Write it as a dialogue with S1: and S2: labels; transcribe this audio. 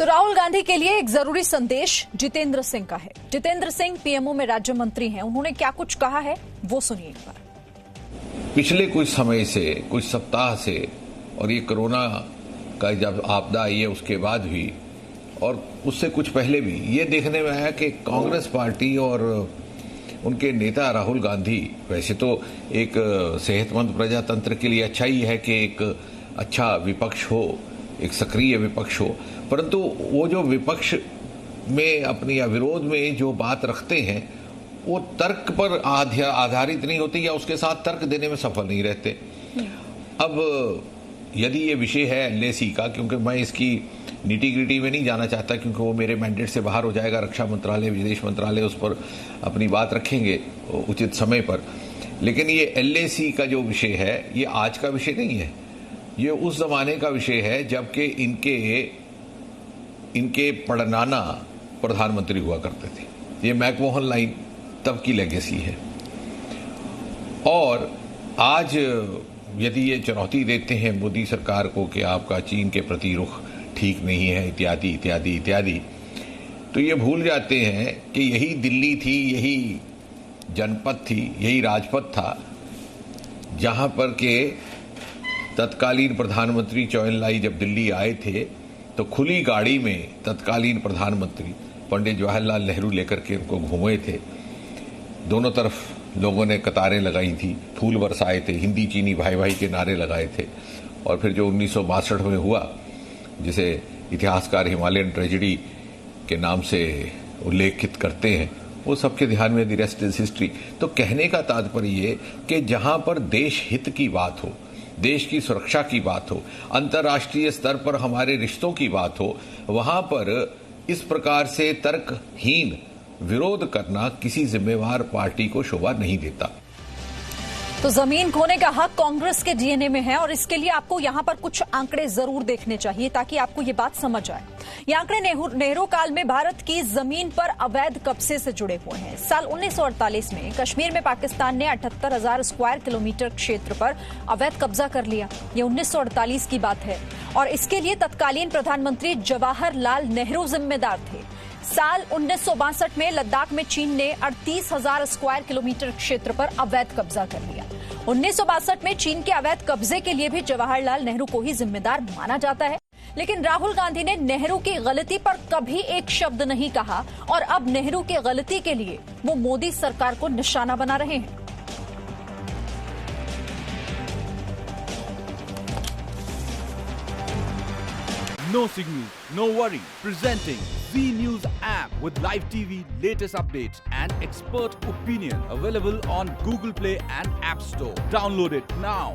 S1: तो राहुल गांधी के लिए एक जरूरी संदेश जितेंद्र सिंह का है। जितेंद्र सिंह पीएमओ में राज्य मंत्री हैं। उन्होंने क्या कुछ कहा है वो सुनिए एक बार।
S2: पिछले कुछ समय से, कुछ सप्ताह से, और ये कोरोना का जब आपदा आई है उसके बाद भी और उससे कुछ पहले भी ये देखने में आया कि कांग्रेस पार्टी और उनके नेता राहुल गांधी, वैसे तो एक सेहतमंद प्रजातंत्र के लिए अच्छा ही है कि एक अच्छा विपक्ष हो, एक सक्रिय विपक्ष हो, परंतु वो जो विपक्ष में अपनी या विरोध में जो बात रखते हैं वो तर्क पर आधारित नहीं होती या उसके साथ तर्क देने में सफल नहीं रहते। अब यदि ये विषय है एलएसी का, क्योंकि मैं इसकी निटी ग्रिटी में नहीं जाना चाहता क्योंकि वो मेरे मैंडेट से बाहर हो जाएगा, रक्षा मंत्रालय, विदेश मंत्रालय उस पर अपनी बात रखेंगे उचित समय पर, लेकिन ये एलएसी का जो विषय है ये आज का विषय नहीं है, ये उस जमाने का विषय है जबकि इनके पड़नाना प्रधानमंत्री हुआ करते थे। ये मैकमोहन लाइन तब की लेगेसी है। और आज यदि ये चुनौती देते हैं मोदी सरकार को कि आपका चीन के प्रति रुख ठीक नहीं है, इत्यादि इत्यादि इत्यादि, तो ये भूल जाते हैं कि यही दिल्ली थी, यही जनपद थी, यही राजपथ था जहां पर के तत्कालीन प्रधानमंत्री चौनलाई जब दिल्ली आए थे तो खुली गाड़ी में तत्कालीन प्रधानमंत्री पंडित जवाहरलाल नेहरू लेकर के उनको घूमे थे। दोनों तरफ लोगों ने कतारें लगाई थी, फूल बरसाए थे, हिंदी चीनी भाई भाई के नारे लगाए थे। और फिर जो 1962 में हुआ, जिसे इतिहासकार हिमालयन ट्रेजेडी के नाम से उल्लेखित करते हैं, वो सबके ध्यान में द रेस्ट इज हिस्ट्री। तो कहने का तात्पर्य ये कि जहां पर देश हित की बात हो, देश की सुरक्षा की बात हो, अंतर्राष्ट्रीय स्तर पर हमारे रिश्तों की बात हो, वहां पर इस प्रकार से तर्कहीन विरोध करना किसी जिम्मेवार पार्टी को शोभा नहीं देता।
S1: तो जमीन खोने का हक कांग्रेस के डीएनए में है और इसके लिए आपको यहां पर कुछ आंकड़े जरूर देखने चाहिए ताकि आपको ये बात समझ आए। ये आंकड़े नेहरू काल में भारत की जमीन पर अवैध कब्जे से जुड़े हुए हैं। साल 1948 में कश्मीर में पाकिस्तान ने 78,000 स्क्वायर किलोमीटर क्षेत्र पर अवैध कब्जा कर लिया। ये 1948 की बात है और इसके लिए तत्कालीन प्रधानमंत्री जवाहरलाल नेहरू जिम्मेदार थे। साल 1962 में लद्दाख में चीन ने 38,000 स्क्वायर किलोमीटर क्षेत्र पर अवैध कब्जा कर लिया। 1962 में चीन के अवैध कब्जे के लिए भी जवाहरलाल नेहरू को ही जिम्मेदार माना जाता है। लेकिन राहुल गांधी ने नेहरू की गलती पर कभी एक शब्द नहीं कहा और अब नेहरू की गलती के लिए वो मोदी सरकार को निशाना बना रहे हैं।
S3: No signal, no worry. Presenting Z News app with live TV, latest updates and expert opinion. Available on Google Play and App Store. Download it now.